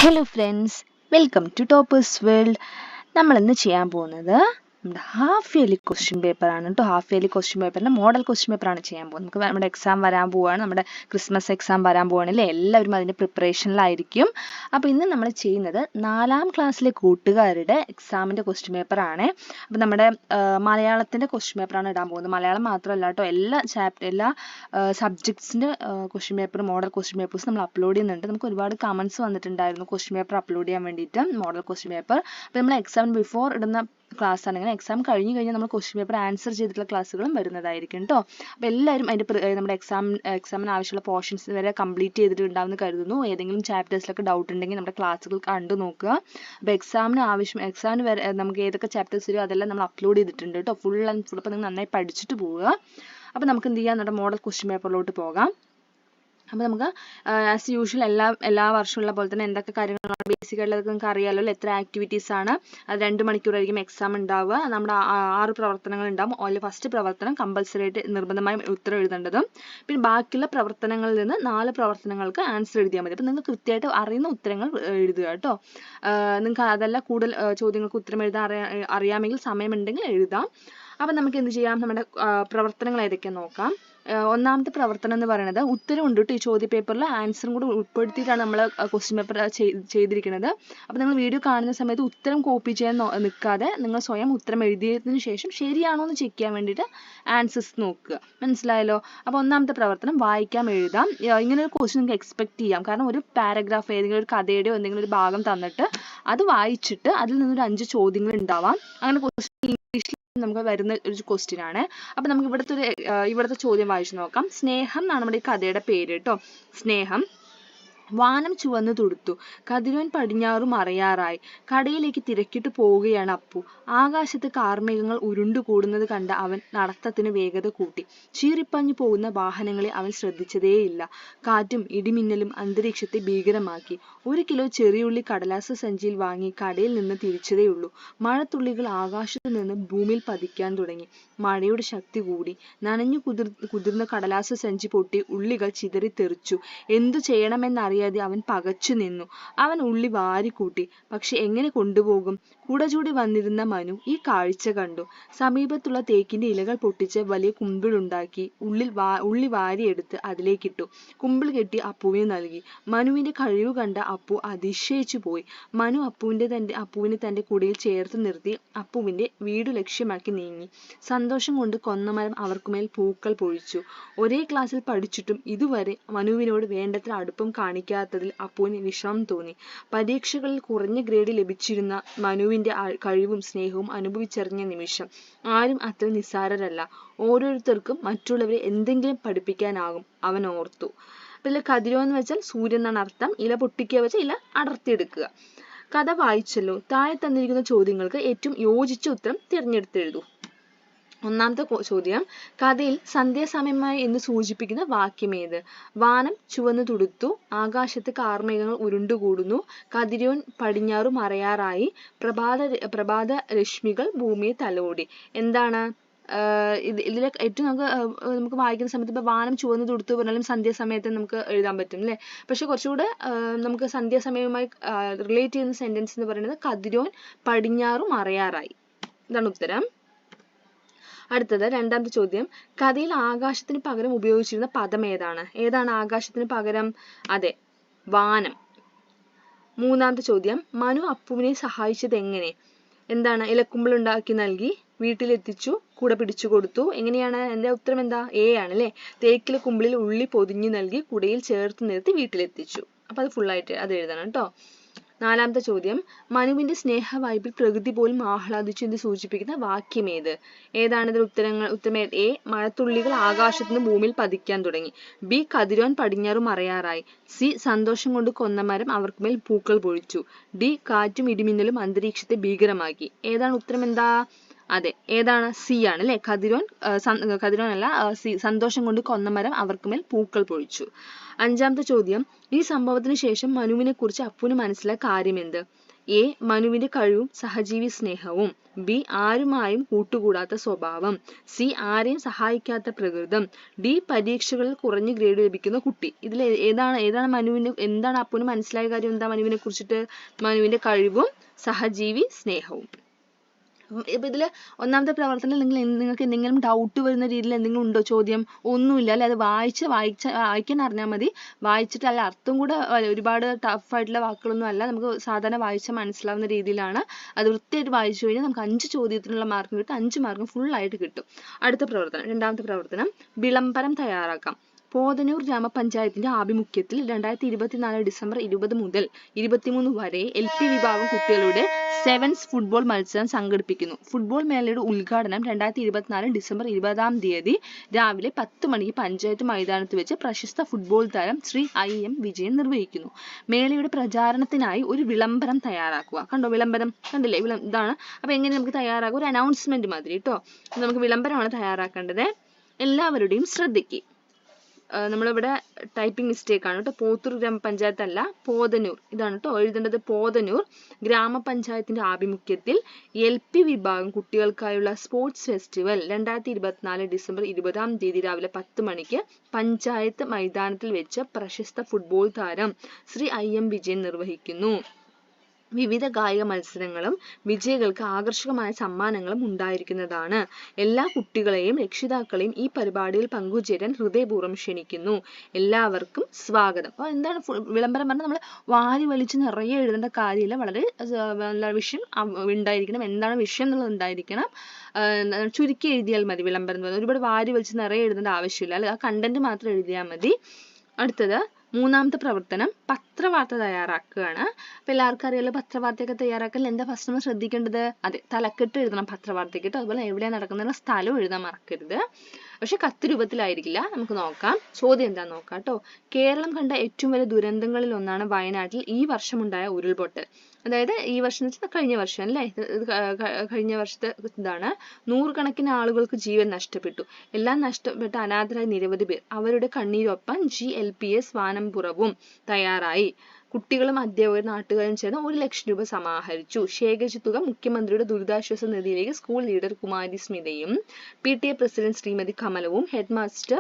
Hello friends, welcome to toppers world. നമ്മൾ ഇന്ന് ചെയ്യാൻ പോകുന്നത് നമ്മുടെ ഹാഫ് ഇയർലി ക്വസ്റ്റ്യൻ പേപ്പറാണ് കേട്ടോ. ഹാഫ് ഇയർലി ക്വസ്റ്റ്യൻ പേപ്പറിൻ്റെ മോഡൽ ക്വസ്റ്റ്യൻ പേപ്പറാണ് ചെയ്യാൻ പോകുന്നത്. നമുക്ക് നമ്മുടെ എക്സാം വരാൻ പോവുകയാണ്, നമ്മുടെ ക്രിസ്മസ് എക്സാം വരാൻ പോവുകയാണല്ലേ. എല്ലാവരും അതിൻ്റെ പ്രിപ്പറേഷനിലായിരിക്കും. അപ്പോൾ ഇന്ന് നമ്മൾ ചെയ്യുന്നത് 4ാം ക്ലാസ്സിലെ കൂട്ടുകാരുടെ എക്സാമിൻ്റെ ക്വസ്റ്റ്യൻ പേപ്പറാണ്. അപ്പോൾ നമ്മുടെ മലയാളത്തിൻ്റെ ക്വസ്റ്റ്യൻ പേപ്പറാണ് ഇടാൻ പോകുന്നത്. മലയാളം മാത്രമല്ല കേട്ടോ, എല്ലാ സബ്ജക്ട്സിൻ്റെ question paper, model question papers നമ്മൾ അപ്ലോഡ് ചെയ്യുന്നുണ്ട്. നമുക്ക് ഒരുപാട് കമൻസ് വന്നിട്ടുണ്ടായിരുന്നു ക്വസ്റ്റ്യൻ പേപ്പർ അപ്ലോഡ് ചെയ്യാൻ വേണ്ടിയിട്ട്, മോഡൽ ക്വസ്റ്റ്യൻ പേപ്പർ. അപ്പോൾ നമ്മൾ എക്സാമിന് ബിഫോർ ഇടുന്ന ക്ലാസ് ആണെങ്കിൽ എക്സാം കഴിഞ്ഞ് കഴിഞ്ഞാൽ നമ്മൾ ക്വസ്റ്റ്യൻ പേപ്പർ ആൻസർ ചെയ്തിട്ടുള്ള ക്ലാസ്സുകളും വരുന്നതായിരിക്കും കേട്ടോ. അപ്പോൾ എല്ലാവരും അതിൻ്റെ നമ്മുടെ എക്സാമിന് ആവശ്യമുള്ള പോർഷൻസ് വരെ കംപ്ലീറ്റ് ചെയ്തിട്ടുണ്ടാവുമെന്ന് കരുതുന്നു. ഏതെങ്കിലും ചാപ്റ്റേഴ്സിലൊക്കെ ഡൗട്ട് ഉണ്ടെങ്കിൽ നമ്മുടെ ക്ലാസ്സുകൾ കണ്ടു നോക്കുക. അപ്പോൾ എക്സാമിന് വരെ നമുക്ക് ഏതൊക്കെ ചാപ്റ്റേഴ്സ് വരും അതെല്ലാം നമ്മൾ അപ്ലോഡ് ചെയ്തിട്ടുണ്ട് കേട്ടോ, ഫുൾ ആൻഡ് ഫുൾ. അപ്പോൾ നിങ്ങൾ നന്നായി പഠിച്ചിട്ട് പോവുക. അപ്പോൾ നമുക്ക് എന്ത് ചെയ്യാം, നമ്മുടെ മോഡൽ ക്വസ്റ്റ്യൻ പേപ്പറിലോട്ട് പോകാം. അപ്പോൾ നമുക്ക് ആസ് യൂഷ്വൽ എല്ലാ വർഷമുള്ള പോലെ തന്നെ എന്തൊക്കെ കാര്യങ്ങളാണ് ബേസിക് ആയിട്ടുള്ളത് നിങ്ങൾക്ക് അറിയാമല്ലോ. എത്ര ആക്ടിവിറ്റീസ് ആണ്, അത് 2 മണിക്കൂറായിരിക്കും എക്സാം ഉണ്ടാവുക. നമ്മുടെ 6 പ്രവർത്തനങ്ങൾ ഉണ്ടാവും. അതിൽ ഫസ്റ്റ് പ്രവർത്തനം കമ്പൽസറി ആയിട്ട് നിർബന്ധമായും ഉത്തരം എഴുതേണ്ടതും, പിന്നെ ബാക്കിയുള്ള പ്രവർത്തനങ്ങളിൽ നിന്ന് 4 പ്രവർത്തനങ്ങൾക്ക് ആൻസർ എഴുതിയാൽ മതി. അപ്പോൾ നിങ്ങൾക്ക് കൃത്യമായിട്ട് അറിയുന്ന ഉത്തരങ്ങൾ എഴുതുക കേട്ടോ. നിങ്ങൾക്ക് അതല്ല കൂടുതൽ ചോദ്യങ്ങൾക്ക് ഉത്തരം എഴുതാൻ അറിയാമെങ്കിൽ സമയമുണ്ടെങ്കിൽ എഴുതാം. അപ്പം നമുക്ക് എന്ത് ചെയ്യാം, നമ്മുടെ പ്രവർത്തനങ്ങൾ ഏതൊക്കെയാണെന്ന് നോക്കാം. ഒന്നാമത്തെ പ്രവർത്തനം എന്ന് പറയുന്നത് ഉത്തരം ഉണ്ട് കേട്ടോ. ഈ ചോദ്യ പേപ്പറിൽ ആൻസറും കൂടി ഉൾപ്പെടുത്തിയിട്ടാണ് നമ്മൾ ക്വസ്റ്റ്യൻ പേപ്പർ ചെയ്തിരിക്കുന്നത്. അപ്പോൾ നിങ്ങൾ വീഡിയോ കാണുന്ന സമയത്ത് ഉത്തരം കോപ്പി ചെയ്യാൻ നിൽക്കാതെ നിങ്ങൾ സ്വയം ഉത്തരം എഴുതിയതിനു ശേഷം ശരിയാണോ എന്ന് ചെക്ക് ചെയ്യാൻ വേണ്ടിയിട്ട് ആൻസേഴ്സ് നോക്കുക. മനസ്സിലായല്ലോ. അപ്പോൾ ഒന്നാമത്തെ പ്രവർത്തനം വായിക്കാം, എഴുതാം. ഇങ്ങനെ ഒരു ക്വസ്റ്റ്യൻ നിങ്ങൾക്ക് എക്സ്പെക്ട് ചെയ്യാം. കാരണം ഒരു പാരഗ്രാഫ്, ഏതെങ്കിലും ഒരു കഥയുടെയോ എന്തെങ്കിലും ഒരു ഭാഗം തന്നിട്ട് അത് വായിച്ചിട്ട് അതിൽ നിന്നൊരു 5 ചോദ്യങ്ങൾ ഉണ്ടാവാം. അങ്ങനെ ക്വസ്റ്റ്യൻ ഇംഗ്ലീഷിൽ നമുക്ക് വരുന്ന ഒരു ക്വസ്റ്റ്യൻ ആണ്. അപ്പൊ നമുക്ക് ഇവിടുത്തെ ചോദ്യം വായിച്ചു നോക്കാം. സ്നേഹം എന്നാണ് നമ്മുടെ ഈ കഥയുടെ പേര് കേട്ടോ. സ്നേഹം. വാനം ചുവന്നു തുടുത്തു, കതിരോൻ പടിഞ്ഞാറും മറയാറായി. കടയിലേക്ക് തിരക്കിട്ട് പോവുകയാണ് അപ്പു. ആകാശത്ത് കാർമേഘങ്ങൾ ഉരുണ്ടുകൂടുന്നത് കണ്ട അവൻ നടത്തത്തിന് വേഗത കൂട്ടി. ചീറിപ്പാഞ്ഞു പോകുന്ന വാഹനങ്ങളെ അവൻ ശ്രദ്ധിച്ചതേയില്ല. കാറ്റും ഇടിമിന്നലും അന്തരീക്ഷത്തെ ഭീകരമാക്കി. 1 കിലോ ചെറിയുള്ളി കടലാസ് സഞ്ചിയിൽ വാങ്ങി കടയിൽ നിന്ന് തിരിച്ചതേയുള്ളൂ. മഴത്തുള്ളികൾ ആകാശത്തു നിന്ന് ഭൂമിയിൽ പതിക്കാൻ തുടങ്ങി. മഴയുടെ ശക്തി കൂടി. നനഞ്ഞു കുതിർന്ന കടലാസ് സഞ്ചി പൊട്ടി ഉള്ളികൾ ചിതറിത്തെറിച്ചു. എന്തു ചെയ്യണമെന്നറിയാതെ അവൻ പകച്ചു നിന്നു. അവൻ ഉള്ളി വാരിക്കൂട്ടി. പക്ഷെ എങ്ങനെ കൊണ്ടുപോകും? കുടചൂടി വന്നിരുന്ന മനു ഈ കാഴ്ച കണ്ടു. സമീപത്തുള്ള തേക്കിന്റെ ഇലകൾ പൊട്ടിച്ച് വലിയ കുമ്പിളുണ്ടാക്കി ഉള്ളി വാരിയെടുത്ത് അതിലേക്കിട്ടു. കുമ്പിൾ കെട്ടി അപ്പുവിന് നൽകി. മനുവിന്റെ കഴിവ് കണ്ട അപ്പു അതിശയിച്ചു പോയി. മനു അപ്പുവിനെ തന്റെ കുടയിൽ ചേർത്ത് നിർത്തി അപ്പുവിന്റെ വീട് ലക്ഷ്യമാക്കി നീങ്ങി. സന്തോഷം കൊണ്ട് കൊന്നമരം അവർക്കുമേൽ പൂക്കൾ പൊഴിച്ചു. ഒരേ ക്ലാസ്സിൽ പഠിച്ചിട്ടും ഇതുവരെ മനുവിനോട് വേണ്ടത്ര അടുപ്പം കാണിക്കാത്തതിൽ അപ്പുവിന് വിഷമം തോന്നി. പരീക്ഷകളിൽ കുറഞ്ഞ ഗ്രേഡ് ലഭിച്ചിരുന്ന മനുവിന്റെ കഴിവും സ്നേഹവും അനുഭവിച്ചറിഞ്ഞ നിമിഷം. ആരും അത്ര നിസ്സാരരല്ല. ഓരോരുത്തർക്കും മറ്റുള്ളവരെ എന്തെങ്കിലും പഠിപ്പിക്കാനാകും, അവൻ ഓർത്തു. ഇതിൽ കതിരോ എന്ന് വെച്ചാൽ സൂര്യൻ എന്നാണ് അർത്ഥം. ഇല പൊട്ടിക്കുക വെച്ചാൽ ഇല അടർത്തിയെടുക്കുക. കഥ വായിച്ചല്ലോ. താഴെ തന്നിരിക്കുന്ന ചോദ്യങ്ങൾക്ക് ഏറ്റവും യോജിച്ച ഉത്തരം തിരഞ്ഞെടുത്തെഴുതൂ. ഒന്നാമത്തെ ചോദ്യം, കഥയിൽ സന്ധ്യാസമയമായി എന്ന് സൂചിപ്പിക്കുന്ന വാക്യമേത്? വാനം ചുവന്നു തുടുത്തു, ആകാശത്ത് കാർമേഘങ്ങൾ ഉരുണ്ടുകൂടുന്നു, കതിരോൻ പടിഞ്ഞാറു മറയാറായി, പ്രഭാത രശ്മികൾ ഭൂമിയെ തലോടി. എന്താണ് ഇതിലെ ഏറ്റവും നമുക്ക് വായിക്കുന്ന സമയത്ത് ഇപ്പൊ വാനം ചുവന്നു തുടുത്തു പറഞ്ഞാലും സന്ധ്യാസമയത്ത് നമുക്ക് എഴുതാൻ പറ്റും അല്ലേ. പക്ഷെ കുറച്ചുകൂടെ നമുക്ക് സന്ധ്യാസമയവുമായി റിലേറ്റ് ചെയ്യുന്ന സെന്റൻസ് എന്ന് പറയുന്നത് കതിരോൻ പടിഞ്ഞാറു മറയാറായി. ഇതാണ് ഉത്തരം. അടുത്തത് രണ്ടാമത്തെ ചോദ്യം, കഥയിൽ ആകാശത്തിന് പകരം ഉപയോഗിച്ചിരുന്ന പദം ഏതാണ്? ഏതാണ് ആകാശത്തിന് പകരം? അതെ, വാനം. മൂന്നാമത്തെ ചോദ്യം, മനു അപ്പുവിനെ സഹായിച്ചത് എങ്ങനെ? എന്താണ്? ഇലക്കുമ്പിൾ ഉണ്ടാക്കി നൽകി, വീട്ടിലെത്തിച്ചു, കൂടെ പിടിച്ചു കൊടുത്തു. എങ്ങനെയാണ്? എന്റെ ഉത്തരം എന്താ? എ ആണ് അല്ലേ. തേക്കിലെ കുമ്പിളിൽ ഉള്ളി പൊതിഞ്ഞു നൽകി കുടയിൽ ചേർത്ത് നിർത്തി വീട്ടിലെത്തിച്ചു. അപ്പൊ അത് ഫുള്ളായിട്ട് അത് എഴുതണം കേട്ടോ. നാലാമത്തെ ചോദ്യം, മനുവിന്റെ സ്നേഹവായ്പിൽ പ്രകൃതി പോലും ആഹ്ലാദിച്ചു എന്ന് സൂചിപ്പിക്കുന്ന വാക്യമേത്? ഏതാണ് ഇതിൽ ഉത്തരം? എ, മഴത്തുള്ളികൾ ആകാശത്ത് നിന്ന് ഭൂമിയിൽ പതിക്കാൻ തുടങ്ങി. ബി, കതിരോൻ പടിഞ്ഞാറു മറയാറായി. സി, സന്തോഷം കൊണ്ട് കൊന്നമരം അവർക്കുമേൽ പൂക്കൾ പൊഴിച്ചു. ഡി, കാറ്റും ഇടിമിന്നലും അന്തരീക്ഷത്തെ ഭീകരമാക്കി. ഏതാണ് ഉത്തരം? എന്താ? അതെ, ഏതാണ്? സി ആണ് അല്ലെ. കതിരോൻ അല്ല, സി, സന്തോഷം കൊണ്ട് കൊന്നമരം അവർക്കുമേൽ പൂക്കൾ പൊഴിച്ചു. അഞ്ചാമത്തെ ചോദ്യം, ഈ സംഭവത്തിന് ശേഷം മനുവിനെ കുറിച്ച് അപ്പുവിന് മനസ്സിലായ കാര്യമെന്ത്? എ മനുവിന്റെ കഴിവും സഹജീവി സ്നേഹവും, ബി ആരുമായും കൂട്ടുകൂടാത്ത സ്വഭാവം, സി ആരെയും സഹായിക്കാത്ത പ്രകൃതം, ഡി പരീക്ഷകളിൽ കുറഞ്ഞ ഗ്രേഡ് ലഭിക്കുന്ന കുട്ടി. ഇതിൽ ഏതാണ് മനുവിന്, എന്താണ് അപ്പുന് മനസ്സിലായ കാര്യം, എന്താ മനുവിനെ കുറിച്ചിട്ട്? മനുവിന്റെ കഴിവും സഹജീവി സ്നേഹവും. ഇപ്പൊ ഇതില് ഒന്നാമത്തെ പ്രവർത്തനം നിങ്ങൾക്ക് എന്തെങ്കിലും ഡൗട്ട് വരുന്ന രീതിയിൽ എന്തെങ്കിലും ഉണ്ടോ ചോദ്യം? ഒന്നുമില്ല അല്ലെ? അത് വായിക്കാൻ അറിഞ്ഞാൽ മതി. വായിച്ചിട്ട് അല്ല അർത്ഥം കൂടെ ഒരുപാട് ടഫ് ആയിട്ടുള്ള വാക്കുകളൊന്നും അല്ല, നമുക്ക് സാധാരണ വായിച്ചാൽ മനസ്സിലാവുന്ന രീതിയിലാണ്. അത് വൃത്തിയായിട്ട് വായിച്ചു കഴിഞ്ഞാൽ നമുക്ക് 5 ചോദ്യത്തിനുള്ള മാർക്ക് കിട്ടും. 5 മാർക്കും ഫുൾ ആയിട്ട് കിട്ടും. അടുത്ത പ്രവർത്തനം, രണ്ടാമത്തെ പ്രവർത്തനം, വിളംബരം തയ്യാറാക്കാം. പോതനൂർ ഗ്രാമപഞ്ചായത്തിന്റെ ആഭിമുഖ്യത്തിൽ 2024 ഡിസംബർ 20 മുതൽ 23 വരെ LP വിഭാഗം കുട്ടികളുടെ സെവൻസ് ഫുട്ബോൾ മത്സരം സംഘടിപ്പിക്കുന്നു. ഫുട്ബോൾ മേളയുടെ ഉദ്ഘാടനം 2024 ഡിസംബർ 20 തീയതി രാവിലെ 10 മണിക്ക് പഞ്ചായത്ത് മൈതാനത്ത് വെച്ച് പ്രശസ്ത ഫുട്ബോൾ താരം ശ്രീ IM വിജയൻ നിർവഹിക്കുന്നു. മേളയുടെ പ്രചാരണത്തിനായി ഒരു വിളംബരം തയ്യാറാക്കുക. കണ്ടോ വിളംബരം? കണ്ടില്ലേ? ഇതാണ്. അപ്പൊ എങ്ങനെ നമുക്ക് തയ്യാറാക്കുക? ഒരു അനൗൺസ്മെന്റ് മാതിരി കേട്ടോ. നമുക്ക് വിളംബരമാണ് തയ്യാറാക്കേണ്ടത്. എല്ലാവരുടെയും ശ്രദ്ധയ്ക്ക്. നമ്മളിവിടെ ടൈപ്പിംഗ് മിസ്റ്റേക്ക് ആണ് കേട്ടോ. പോത്തൂർ ഗ്രാമപഞ്ചായത്ത് അല്ല, പോതനൂർ. ഇതാണ് കേട്ടോ എഴുതേണ്ടത്. പോതനൂർ ഗ്രാമപഞ്ചായത്തിന്റെ ആഭിമുഖ്യത്തിൽ LP വിഭാഗം കുട്ടികൾക്കായുള്ള സ്പോർട്സ് ഫെസ്റ്റിവൽ 2024 ഡിസംബർ 20 തീയതി രാവിലെ 10 മണിക്ക് പഞ്ചായത്ത് മൈതാനത്തിൽ വെച്ച് പ്രശസ്ത ഫുട്ബോൾ താരം ശ്രീ IM വിജയൻ നിർവഹിക്കുന്നു. വിവിധ കായിക മത്സരങ്ങളും വിജയികൾക്ക് ആകർഷകമായ സമ്മാനങ്ങളും ഉണ്ടായിരിക്കുന്നതാണ്. എല്ലാ കുട്ടികളെയും രക്ഷിതാക്കളെയും ഈ പരിപാടിയിൽ പങ്കുചേരാൻ ഹൃദയപൂർവ്വം ക്ഷണിക്കുന്നു. എല്ലാവർക്കും സ്വാഗതം. അപ്പോൾ എന്താണ് വിളംബരം പറഞ്ഞാൽ നമ്മൾ വാരി വലിച്ച് നിറയെ എഴുതേണ്ട കാര്യമില്ല. വളരെ നല്ല വിഷയം ഉണ്ടായിരിക്കണം. എന്താണ് വിഷയം എന്നുള്ളത് ഉണ്ടായിരിക്കണം. ചുരുക്കി എഴുതിയാൽ മതി. വിളംബരം എന്ന് പറഞ്ഞാൽ ഒരുപാട് വാരി വലിച്ച് നിറയെ എഴുതേണ്ട ആവശ്യമില്ല. അല്ലെ? ആ കണ്ടന്റ് മാത്രം എഴുതിയാൽ മതി. അടുത്തത് മൂന്നാമത്തെ പ്രവർത്തനം, പത്രവാർത്ത തയ്യാറാക്കുകയാണ്. അപ്പൊ എല്ലാവർക്കും അറിയാലോ പത്രവാർത്തയൊക്കെ തയ്യാറാക്കൽ. എന്താ ഫസ്റ്റ് നമ്മൾ ശ്രദ്ധിക്കേണ്ടത്? അതെ, തലക്കെട്ട് എഴുതണം പത്രവാർത്തയ്ക്ക്. അതുപോലെ എവിടെയാണ് നടക്കുന്ന സ്ഥലം എഴുതാൻ മറക്കരുത്. പക്ഷെ കത്ത് രൂപത്തിലായിരിക്കില്ല. നമുക്ക് നോക്കാം. ചോദ്യം എന്താന്ന് നോക്കാം കേട്ടോ. കേരളം കണ്ട ഏറ്റവും വലിയ ദുരന്തങ്ങളിൽ ഒന്നാണ് വയനാട്ടിൽ ഈ വർഷമുണ്ടായ ഉരുൾപൊട്ടൽ. അതായത് ഈ വർഷം എന്ന് വെച്ചാൽ കഴിഞ്ഞ വർഷം അല്ലേ? കഴിഞ്ഞ വർഷത്തെ ഇതാണ്. 100 കണക്കിന് ആളുകൾക്ക് ജീവൻ നഷ്ടപ്പെട്ടു. എല്ലാം നഷ്ടപ്പെട്ട അനാഥരായ നിരവധി പേർ. അവരുടെ കണ്ണീരൊപ്പം GLPS വാനംപുറവും തയ്യാറായി. കുട്ടികളും അധ്യാപകരും നാട്ടുകാരും ചേർന്ന് 1 ലക്ഷം രൂപ സമാഹരിച്ചു. ശേഖരിച്ച തുക മുഖ്യമന്ത്രിയുടെ ദുരിതാശ്വാസ നിധിയിലേക്ക് സ്കൂൾ ലീഡർ കുമാരി സ്മിതയും PTA പ്രസിഡന്റ് ശ്രീമതി കമലവും ഹെഡ് മാസ്റ്റർ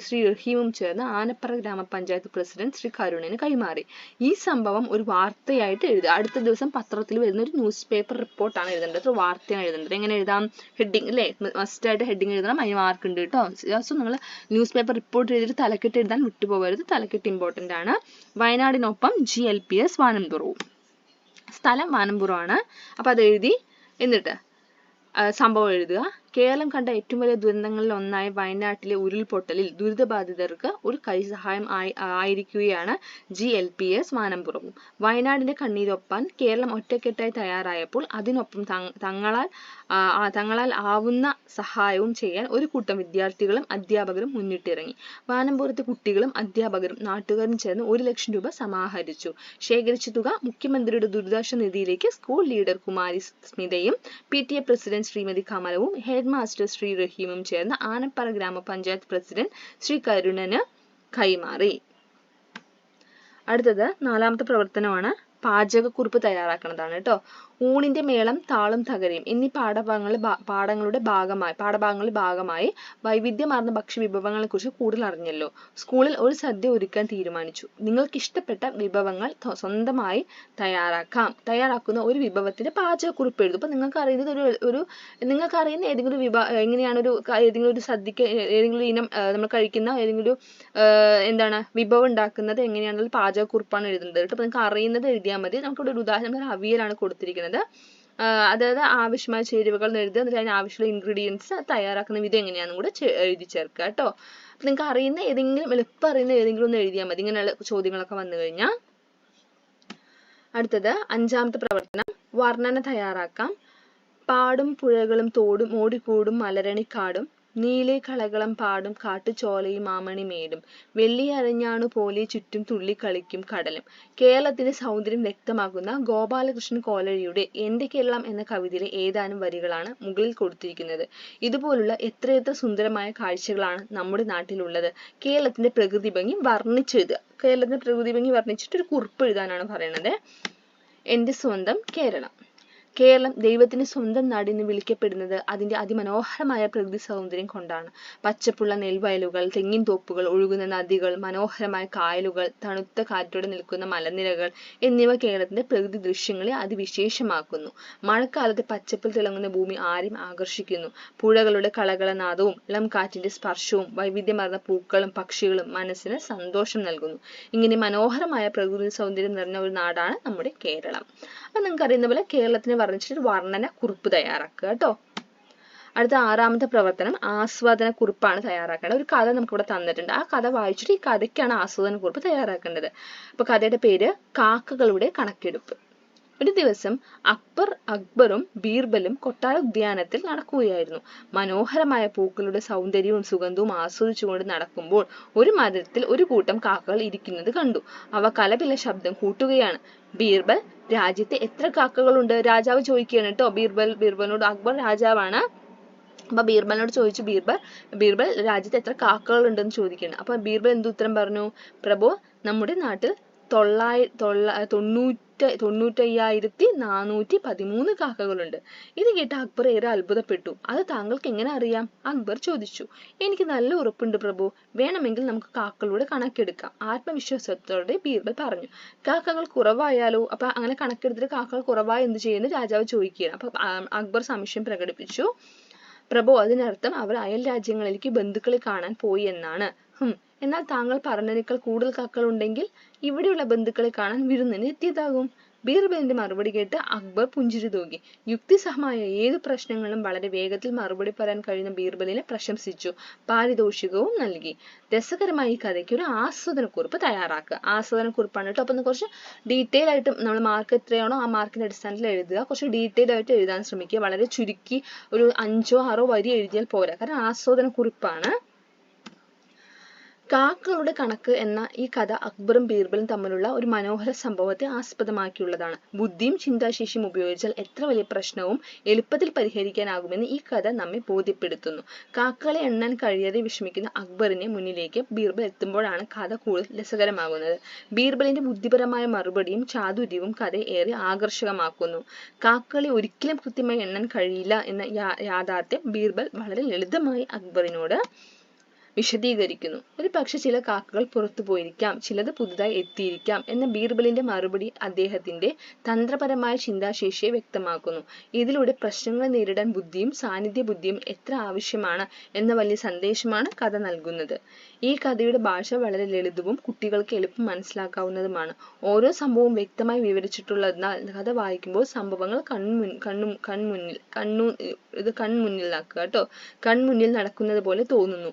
ശ്രീ റഹീമും ചേർന്ന് ആനപ്പറ ഗ്രാമപഞ്ചായത്ത് പ്രസിഡന്റ് ശ്രീ കരുണന് കൈമാറി. ഈ സംഭവം ഒരു വാർത്തയായിട്ട് എഴുതുക. അടുത്ത ദിവസം പത്രത്തിൽ വരുന്ന ഒരു ന്യൂസ് പേപ്പർ റിപ്പോർട്ടാണ് എഴുതേണ്ടത്. ഒരു വാർത്തയാണ് എഴുതേണ്ടത്. എങ്ങനെ എഴുതാം? ഹെഡിങ് അല്ലേ? മസ്റ്റായിട്ട് ഹെഡിങ് എഴുതണം. അതിന് മാർക്ക് ഉണ്ട് കേട്ടോ. സോ നിങ്ങൾ ന്യൂസ് പേപ്പർ റിപ്പോർട്ട് എഴുതിയിട്ട് തലക്കെട്ട് എഴുതാൻ വിട്ടുപോകരുത്. തലക്കെട്ട് ഇമ്പോർട്ടന്റ് ആണ്. വയനാടിനൊപ്പം GLPS വാനംപുറവും. സ്ഥലം വാനംപുറമാണ്. അപ്പൊ അത് എഴുതി. എന്നിട്ട് സംഭവം എഴുതുക. കേരളം കണ്ട ഏറ്റവും വലിയ ദുരന്തങ്ങളിൽ ഒന്നായ വയനാട്ടിലെ ഉരുൾപൊട്ടലിൽ ദുരിതബാധിതർക്ക് ഒരു കൈസഹായം ആയിരിക്കുകയാണ് GLPS വാനംപുറവും. വയനാടിന്റെ കണ്ണീരൊപ്പാൻ കേരളം ഒറ്റക്കെട്ടായി തയ്യാറായപ്പോൾ അതിനൊപ്പം തങ്ങളാൽ ആവുന്ന സഹായവും ചെയ്യാൻ ഒരു കൂട്ടം വിദ്യാർത്ഥികളും അധ്യാപകരും മുന്നിട്ടിറങ്ങി. വാനംപുറത്തെ കുട്ടികളും അധ്യാപകരും നാട്ടുകാരും ചേർന്ന് 1 ലക്ഷം രൂപ സമാഹരിച്ചു. ശേഖരിച്ച തുക മുഖ്യമന്ത്രിയുടെ ദുരിതാശ്വാസ നിധിയിലേക്ക് സ്കൂൾ ലീഡർ കുമാരി സ്മിതയും PTA പ്രസിഡന്റ് ശ്രീമതി കമലവും ഹെഡ് മാസ്റ്റർ ശ്രീ റഹീമും ചേർന്ന് ആനപ്പറ ഗ്രാമപഞ്ചായത്ത് പ്രസിഡന്റ് ശ്രീ കരുണന് കൈമാറി. അടുത്തത് നാലാമത്തെ പ്രവർത്തനമാണ്. പാചകക്കുറിപ്പ് തയ്യാറാക്കുന്നതാണ് കേട്ടോ. ഊണിന്റെ മേളം താളം തകരയും എന്നീ പാഠഭാഗങ്ങളുടെ ഭാഗമായി വൈവിധ്യമാർന്ന ഭക്ഷ്യവിഭവങ്ങളെ കുറിച്ച് കൂടുതൽ അറിഞ്ഞല്ലോ. സ്കൂളിൽ ഒരു സദ്യ ഒരുക്കാൻ തീരുമാനിച്ചു. നിങ്ങൾക്ക് ഇഷ്ടപ്പെട്ട വിഭവങ്ങൾ സ്വന്തമായി തയ്യാറാക്കുന്ന ഒരു വിഭവത്തിന്റെ പാചകക്കുറിപ്പ് എഴുതും. അപ്പൊ നിങ്ങൾക്ക് അറിയുന്ന ഏതെങ്കിലും എങ്ങനെയാണ് ഏതെങ്കിലും ഒരു സദ്യക്ക് ഏതെങ്കിലും ഇനം നമ്മൾ കഴിക്കുന്ന ഏതെങ്കിലും വിഭവം ഉണ്ടാക്കുന്നത് എങ്ങനെയാണെന്നുള്ള പാചകക്കുറിപ്പാണ് എഴുതുന്നത് കേട്ടോ. അപ്പൊ നിങ്ങൾക്ക് അറിയുന്നത് എഴുതിയാൽ മതി. നമുക്കിവിടെ ഒരു ഉദാഹരണം അവിയലാണ് കൊടുത്തിരിക്കുന്നത്. അതായത് ആവശ്യമായ ചേരുവകൾ എഴുതുക. എന്നിട്ട് അതിന് ആവശ്യമുള്ള ഇൻഗ്രീഡിയൻസ് തയ്യാറാക്കുന്ന വിധം എങ്ങനെയാണെന്നും കൂടെ എഴുതി ചേർക്കുക കേട്ടോ. അപ്പൊ നിങ്ങൾക്ക് അറിയുന്ന എളുപ്പം അറിയുന്ന ഏതെങ്കിലും ഒന്ന് എഴുതിയാൽ മതി ഇങ്ങനെയുള്ള ചോദ്യങ്ങളൊക്കെ വന്നു കഴിഞ്ഞാൽ. അടുത്തത് അഞ്ചാമത്തെ പ്രവർത്തനം, വർണ്ണന തയ്യാറാക്കാം. പാടും പുഴകളും തോടും ഓടിക്കൂടും മലരണിക്കാടും നീലെ കളകളം പാടും കാട്ടുചോലയും മാമണിമേടും വെള്ളി അരഞ്ഞാണു പോലെ ചുറ്റും തുള്ളിക്കളിക്കും കടലും. കേരളത്തിന്റെ സൗന്ദര്യം വ്യക്തമാക്കുന്ന ഗോപാലകൃഷ്ണൻ കോലഴിയുടെ എന്റെ കേരളം എന്ന കവിതയിലെ ഏതാനും വരികളാണ് മുകളിൽ കൊടുത്തിരിക്കുന്നത്. ഇതുപോലുള്ള എത്രയെത്ര സുന്ദരമായ കാഴ്ചകളാണ് നമ്മുടെ നാട്ടിലുള്ളത്. കേരളത്തിന്റെ പ്രകൃതി ഭംഗി വർണ്ണിച്ചെഴുതുക. കേരളത്തിന്റെ പ്രകൃതി ഭംഗി വർണ്ണിച്ചിട്ട് ഒരു കുറിപ്പ് എഴുതാനാണ് പറയുന്നത്. എൻ്റെ സ്വന്തം കേരളം. കേരളം ദൈവത്തിന്റെ സ്വന്തം നാടെന്ന് വിളിക്കപ്പെടുന്നത് അതിന്റെ അതിമനോഹരമായ പ്രകൃതി സൗന്ദര്യം കൊണ്ടാണ്. പച്ചപ്പുള്ള നെൽവയലുകൾ, തെങ്ങിൻ തോപ്പുകൾ, ഒഴുകുന്ന നദികൾ, മനോഹരമായ കായലുകൾ, തണുത്ത കാറ്റോടെ നിൽക്കുന്ന മലനിരകൾ എന്നിവ കേരളത്തിന്റെ പ്രകൃതി ദൃശ്യങ്ങളെ അതിവിശേഷമാക്കുന്നു. മഴക്കാലത്ത് പച്ചപ്പിൽ തിളങ്ങുന്ന ഭൂമി ആരെയും ആകർഷിക്കുന്നു. പുഴകളുടെ കളകളനാദവും ഇളം കാറ്റിന്റെ സ്പർശവും വൈവിധ്യമാർന്ന പൂക്കളും പക്ഷികളും മനസ്സിന് സന്തോഷം നൽകുന്നു. ഇങ്ങനെ മനോഹരമായ പ്രകൃതി സൗന്ദര്യം നിറഞ്ഞ ഒരു നാടാണ് നമ്മുടെ കേരളം. അപ്പൊ നിങ്ങൾക്ക് അറിയുന്ന പോലെ കേരളത്തിന് പറഞ്ഞിട്ട് വർണ്ണന കുറിപ്പ് തയ്യാറാക്കുക കേട്ടോ. അടുത്ത 6ാമത്തെ പ്രവർത്തനം ആസ്വാദന കുറിപ്പാണ് തയ്യാറാക്കേണ്ടത്. ഒരു കഥ നമുക്ക് ഇവിടെ തന്നിട്ടുണ്ട്. ആ കഥ വായിച്ചിട്ട് ഈ കഥയ്ക്കാണ് ആസ്വാദന കുറിപ്പ് തയ്യാറാക്കേണ്ടത്. അപ്പൊ കഥയുടെ പേര് കാക്കകളുടെ കണക്കെടുപ്പ്. ഒരു ദിവസം അക്ബറും ബീർബലും കൊട്ടാര ഉദ്യാനത്തിൽ നടക്കുകയായിരുന്നു. മനോഹരമായ പൂക്കളുടെ സൗന്ദര്യവും സുഗന്ധവും ആസ്വദിച്ചുകൊണ്ട് നടക്കുമ്പോൾ ഒരു മരത്തിൽ ഒരു കൂട്ടം കാക്കകൾ ഇരിക്കുന്നത് കണ്ടു. അവ കലപില ശബ്ദം കൂട്ടുകയാണ്. ബീർബൽ, രാജ്യത്തെ എത്ര കാക്കകളുണ്ട്? രാജാവ് ചോദിക്കുകയാണ് കേട്ടോ. ബീർബലിനോട്, അക്ബർ രാജാവാണ്. അപ്പൊ ബീർബലിനോട് ചോദിച്ചു, ബീർബൽ രാജ്യത്ത് എത്ര കാക്കകൾ ഉണ്ടെന്ന് ചോദിക്കുകയാണ്. അപ്പൊ ബീർബൽ എന്ത് ഉത്തരം പറഞ്ഞു? പ്രഭു, നമ്മുടെ നാട്ടിൽ 95,413 കാക്കകളുണ്ട്. ഇത് കേട്ട് അക്ബർ ഏറെ അത്ഭുതപ്പെട്ടു. അത് താങ്കൾക്ക് എങ്ങനെ അറിയാം? അക്ബർ ചോദിച്ചു. എനിക്ക് നല്ല ഉറപ്പുണ്ട് പ്രഭു. വേണമെങ്കിൽ നമുക്ക് കാക്കകളുടെ കണക്കെടുക്കാം, ആത്മവിശ്വാസത്തോടെ ബീർബൽ പറഞ്ഞു. കാക്കകൾ കുറവായാലോ? അപ്പൊ അങ്ങനെ കണക്കെടുത്തിട്ട് കാക്കകൾ കുറവായി എന്ത് ചെയ്യുന്നു? രാജാവ് ചോദിക്കുകയാണ്. അപ്പൊ അക്ബർ സംശയം പ്രകടിപ്പിച്ചു. പ്രഭു, അതിനർത്ഥം അവർ അയൽ രാജ്യങ്ങളിലേക്ക് ബന്ധുക്കളെ കാണാൻ പോയി എന്നാണ്. എന്നാൽ താങ്കൾ പറഞ്ഞതിനേക്കാൾ കൂടുതൽ കാക്കകൾ ഉണ്ടെങ്കിൽ ഇവിടെയുള്ള ബന്ധുക്കളെ കാണാൻ വിരുന്നിന് എത്തിയതാകും. ബീർബലിന്റെ മറുപടി കേട്ട് അക്ബർ പുഞ്ചിരി തൂകി. യുക്തിസഹമായ ഏതു പ്രശ്നങ്ങളും വളരെ വേഗത്തിൽ മറുപടി പറയാൻ കഴിയുന്ന ബീർബലിനെ പ്രശംസിച്ചു. പാരിതോഷികവും നൽകി. രസകരമായ ഈ കഥയ്ക്ക് ഒരു ആസ്വാദനക്കുറിപ്പ് തയ്യാറാക്കുക. ആസ്വാദനക്കുറിപ്പാണ് കേട്ടോ. അപ്പൊ കുറച്ച് ഡീറ്റെയിൽ ആയിട്ട് നമ്മൾ മാർക്ക് എത്രയാണോ ആ മാർക്കിന്റെ അടിസ്ഥാനത്തിൽ എഴുതുക. കുറച്ച് ഡീറ്റെയിൽ ആയിട്ട് എഴുതാൻ ശ്രമിക്കുക. വളരെ ചുരുക്കി ഒരു 5-6 വരി എഴുതിയാൽ പോരാ, കാരണം ആസ്വാദനക്കുറിപ്പാണ്. കാക്കകളുടെ കണക്ക് എന്ന ഈ കഥ അക്ബറും ബീർബലും തമ്മിലുള്ള ഒരു മനോഹര സംഭവത്തെ ആസ്പദമാക്കിയുള്ളതാണ്. ബുദ്ധിയും ചിന്താശേഷിയും ഉപയോഗിച്ചാൽ എത്ര വലിയ പ്രശ്നവും എളുപ്പത്തിൽ പരിഹരിക്കാനാകുമെന്ന് ഈ കഥ നമ്മെ ബോധ്യപ്പെടുത്തുന്നു. കാക്കകളെ എണ്ണാൻ കഴിയാതെ വിഷമിക്കുന്ന അക്ബറിന്റെ മുന്നിലേക്ക് ബീർബൽ എത്തുമ്പോഴാണ് കഥ കൂടുതൽ രസകരമാകുന്നത്. ബീർബലിന്റെ ബുദ്ധിപരമായ മറുപടിയും ചാതുര്യവും കഥയെ ഏറെ ആകർഷകമാക്കുന്നു. കാക്കകളെ ഒരിക്കലും കൃത്യമായി എണ്ണാൻ കഴിയില്ല എന്ന യാഥാർത്ഥ്യം ബീർബൽ വളരെ ലളിതമായി അക്ബറിനോട് വിശദീകരിക്കുന്നു. ഒരു പക്ഷെ ചില കാക്കകൾ പുറത്തു പോയിരിക്കാം, ചിലത് പുതുതായി എത്തിയിരിക്കാം എന്ന ബീർബലിന്റെ മറുപടി അദ്ദേഹത്തിന്റെ തന്ത്രപരമായ ചിന്താശേഷിയെ വ്യക്തമാക്കുന്നു. ഇതിലൂടെ പ്രശ്നങ്ങളെ നേരിടാൻ ബുദ്ധിയും സാന്നിധ്യ ബുദ്ധിയും എത്ര ആവശ്യമാണ് എന്ന വലിയ സന്ദേശമാണ് കഥ നൽകുന്നത്. ഈ കഥയുടെ ഭാഷ വളരെ ലളിതവും കുട്ടികൾക്ക് എളുപ്പം മനസ്സിലാക്കാവുന്നതുമാണ്. ഓരോ സംഭവവും വ്യക്തമായി വിവരിച്ചിട്ടുള്ളതിനാൽ കഥ വായിക്കുമ്പോൾ സംഭവങ്ങൾ കൺമുന്നിൽ നടക്കുന്നത് പോലെ തോന്നുന്നു.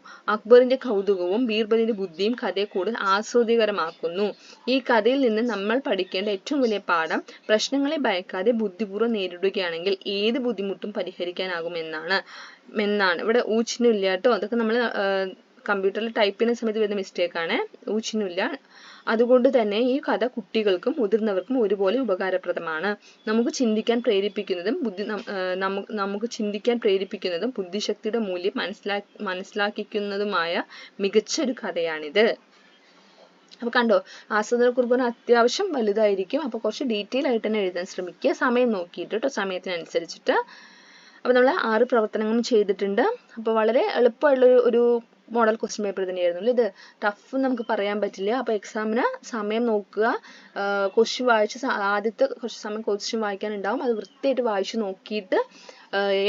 അക്ബറിന്റെ കൗതുകവും ബീർബലിന്റെ ബുദ്ധിയും കഥയെ കൂടുതൽ ആസ്വാദ്യകരമാക്കുന്നു. ഈ കഥയിൽ നിന്ന് നമ്മൾ പഠിക്കേണ്ട ഏറ്റവും വലിയ പാഠം പ്രശ്നങ്ങളെ ഭയക്കാതെ ബുദ്ധിപൂർവ്വം നേരിടുകയാണെങ്കിൽ ഏത് ബുദ്ധിമുട്ടും പരിഹരിക്കാനാകുമെന്നാണ്. ഇവിടെ ഊച്ചിനില്ല കേട്ടോ. അതൊക്കെ നമ്മൾ കമ്പ്യൂട്ടറിൽ ടൈപ്പ് ചെയ്യുന്ന സമയത്ത് വരുന്ന മിസ്റ്റേക്കാണ്. ഊച്ചിനില്ല. അതുകൊണ്ട് തന്നെ ഈ കഥ കുട്ടികൾക്കും മുതിർന്നവർക്കും ഒരുപോലെ ഉപകാരപ്രദമാണ്. നമുക്ക് ചിന്തിക്കാൻ പ്രേരിപ്പിക്കുന്നതും ബുദ്ധിശക്തിയുടെ മൂല്യം മനസ്സിലാക്കിക്കുന്നതുമായ മികച്ചൊരു കഥയാണിത്. അപ്പൊ കണ്ടോ, ആസ്വാദനക്കുറിപ്പ് അത്യാവശ്യം വലുതായിരിക്കും. അപ്പൊ കുറച്ച് ഡീറ്റെയിൽ ആയിട്ട് തന്നെ എഴുതാൻ ശ്രമിക്കുക, സമയം നോക്കിയിട്ട് കേട്ടോ, സമയത്തിനനുസരിച്ചിട്ട്. അപ്പൊ നമ്മൾ 6 പ്രവർത്തനങ്ങളും ചെയ്തിട്ടുണ്ട്. അപ്പൊ വളരെ എളുപ്പമുള്ള ഒരു മോഡൽ ക്വസ്റ്റ്യൻ പേപ്പർ തന്നെയായിരുന്നു. ഇത് ടഫ് നമുക്ക് പറയാൻ പറ്റില്ല. അപ്പൊ എക്സാമിന് സമയം നോക്കുക. ക്വസ്റ്റ്യൻ വായിച്ച് ആദ്യത്തെ കുറച്ച് സമയം ക്വസ്റ്റ്യൻ വായിക്കാനുണ്ടാവും. അത് വൃത്തിയായിട്ട് വായിച്ചു നോക്കിയിട്ട്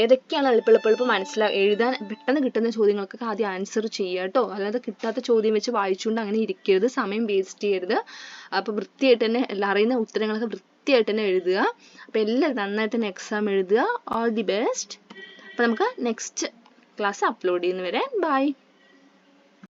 ഏതൊക്കെയാണ് എളുപ്പം എഴുതാൻ പെട്ടെന്ന് കിട്ടുന്ന ചോദ്യങ്ങൾക്കൊക്കെ ആദ്യം ആൻസർ ചെയ്യുക കേട്ടോ. അല്ലാതെ കിട്ടാത്ത ചോദ്യം വെച്ച് വായിച്ചുകൊണ്ട് അങ്ങനെ ഇരിക്കരുത്, സമയം വേസ്റ്റ് ചെയ്യരുത്. അപ്പൊ വൃത്തിയായിട്ട് തന്നെ അറിയുന്ന ഉത്തരങ്ങളൊക്കെ വൃത്തിയായിട്ട് തന്നെ എഴുതുക. അപ്പൊ എല്ലാവരും നന്നായിട്ട് തന്നെ എക്സാം എഴുതുക. All the best. അപ്പൊ നമുക്ക് നെക്സ്റ്റ് ക്ലാസ് അപ്ലോഡ് ചെയ്യുന്നവരെ ബൈ.